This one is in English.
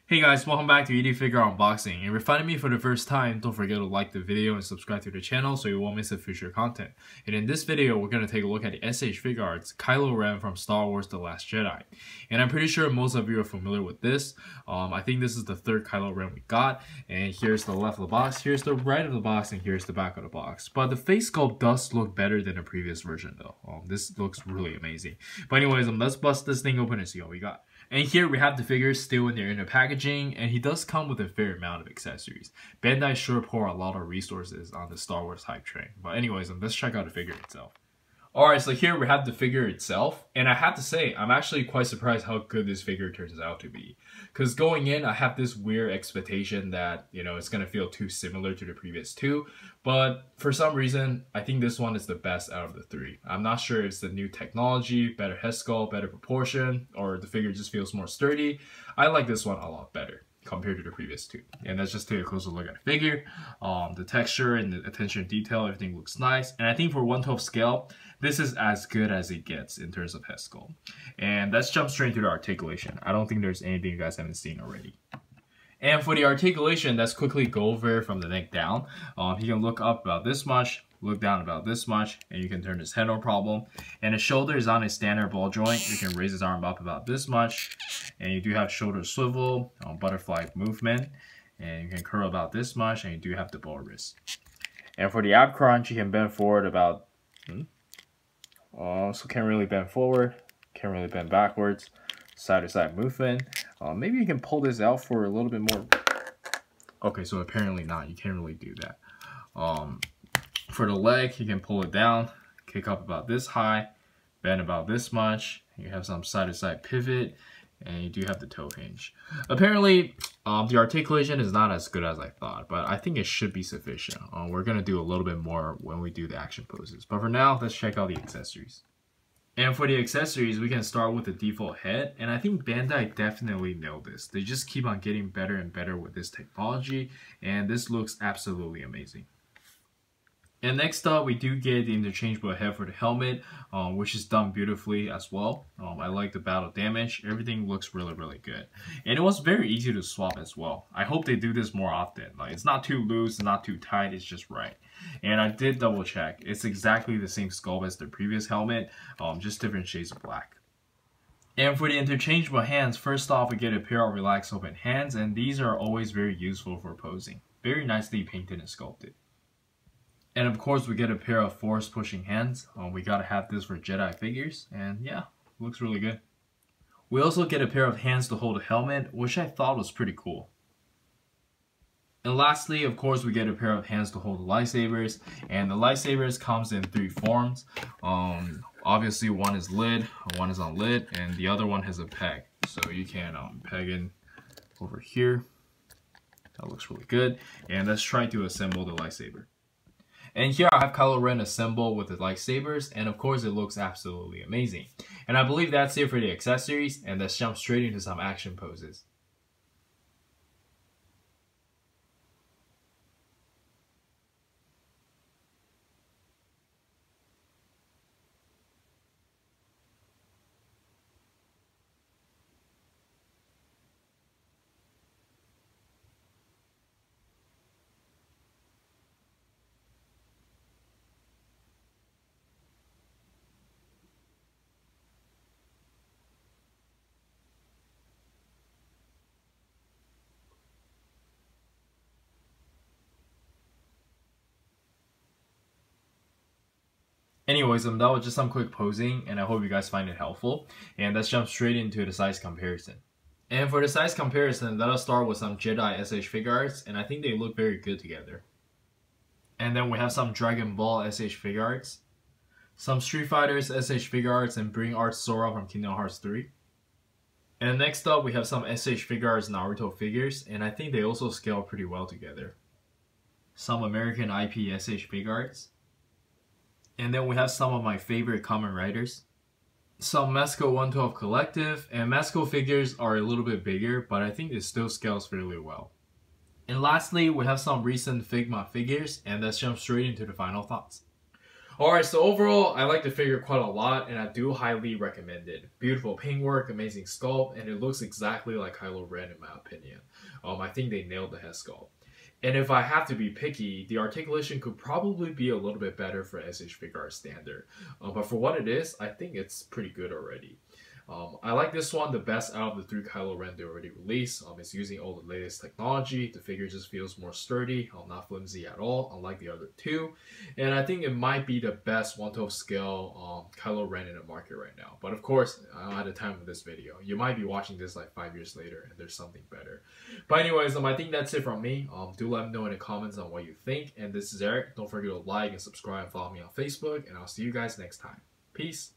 Hey guys, welcome back to S.H.Figuarts Unboxing. If you're finding me for the first time, don't forget to like the video and subscribe to the channel so you won't miss the future content. And in this video, we're going to take a look at the S.H.Figuarts Kylo Ren from Star Wars The Last Jedi. And I'm pretty sure most of you are familiar with this. I think this is the third Kylo Ren we got. And here's the left of the box, here's the right of the box, and here's the back of the box. But the face sculpt does look better than the previous version though. This looks really amazing. But anyways, let's bust this thing open and see what we got. And here we have the figures still in their inner packaging, and he does come with a fair amount of accessories. Bandai sure pour a lot of resources on the Star Wars hype train. But anyways, let's check out the figure itself. Alright, so here we have the figure itself, and I have to say, I'm actually quite surprised how good this figure turns out to be. Because going in, I have this weird expectation that, it's going to feel too similar to the previous two, but for some reason, I think this one is the best out of the three. I'm not sure if it's the new technology, better head sculpt, better proportion, or the figure just feels more sturdy. I like this one a lot better compared to the previous two. And let's just take a closer look at the figure. The texture and the attention to detail, everything looks nice. And I think for 1/12 scale, this is as good as it gets in terms of head sculpt. And let's jump straight into the articulation. I don't think there's anything you guys haven't seen already. And for the articulation, let's quickly go over from the neck down. He can look up about this much, look down about this much, and you can turn his head no problem. And his shoulder is on a standard ball joint. You can raise his arm up about this much, and you do have shoulder swivel, butterfly movement, and you can curl about this much, and you do have the ball wrist. And for the ab crunch, you can bend forward about, so can't really bend forward, can't really bend backwards, side to side movement. Maybe you can pull this out for a little bit more. Okay, so apparently not, you can't really do that. For the leg, you can pull it down, kick up about this high, bend about this much. You have some side-to-side pivot, and you do have the toe hinge. Apparently, the articulation is not as good as I thought, but I think it should be sufficient. We're going to do a little bit more when we do the action poses. But for now, let's check out the accessories. And for the accessories, we can start with the default head, and I think Bandai definitely nailed this. They just keep on getting better and better with this technology, and this looks absolutely amazing. And next up, we do get the interchangeable head for the helmet, which is done beautifully as well. I like the battle damage. Everything looks really good. And it was very easy to swap as well. I hope they do this more often. Like, it's not too loose, not too tight, it's just right. And I did double check. It's exactly the same sculpt as the previous helmet, just different shades of black. And for the interchangeable hands, first off, we get a pair of relaxed open hands, and these are always very useful for posing. Very nicely painted and sculpted. And of course, we get a pair of force pushing hands. We gotta have this for Jedi figures, and yeah, looks really good. We also get a pair of hands to hold the helmet, which I thought was pretty cool. And lastly, of course, we get a pair of hands to hold the lightsabers, and the lightsabers comes in three forms. Obviously, one is lid, one is unlit, and the other one has a peg. So you can peg in over here. That looks really good. And let's try to assemble the lightsaber. And here I have Kylo Ren assembled with the lightsabers, and of course it looks absolutely amazing. And I believe that's it for the accessories, and let's jump straight into some action poses. Anyways, that was just some quick posing, and I hope you guys find it helpful. And let's jump straight into the size comparison. And for the size comparison, let us start with some Jedi S.H.Figuarts, and I think they look very good together. And then we have some Dragon Ball S.H.Figuarts, some Street Fighters S.H.Figuarts, and Bring Art Sora from Kingdom Hearts 3. And next up, we have some S.H.Figuarts Naruto figures, and I think they also scale pretty well together. Some American IP S.H.Figuarts. And then we have some of my favorite Kamen Riders. Some Mesco 1/12 Collective, and Mesco figures are a little bit bigger, but I think it still scales fairly well. And lastly, we have some recent Figma figures, and let's jump straight into the final thoughts. Alright, so overall, I like the figure quite a lot, and I do highly recommend it. Beautiful paintwork, amazing sculpt, and it looks exactly like Kylo Ren in my opinion. I think they nailed the head sculpt. And if I have to be picky, the articulation could probably be a little bit better for S.H.Figuarts standard. But for what it is, I think it's pretty good already. I like this one the best out of the 3 Kylo Ren they already released. It's using all the latest technology. The figure just feels more sturdy, not flimsy at all, unlike the other 2. And I think it might be the best 1/12 scale Kylo Ren in the market right now. But of course, at the time of this video, you might be watching this like 5 years later and there's something better. But anyways, I think that's it from me. Do let me know in the comments on what you think. And this is Eric. Don't forget to like and subscribe and follow me on Facebook. And I'll see you guys next time. Peace.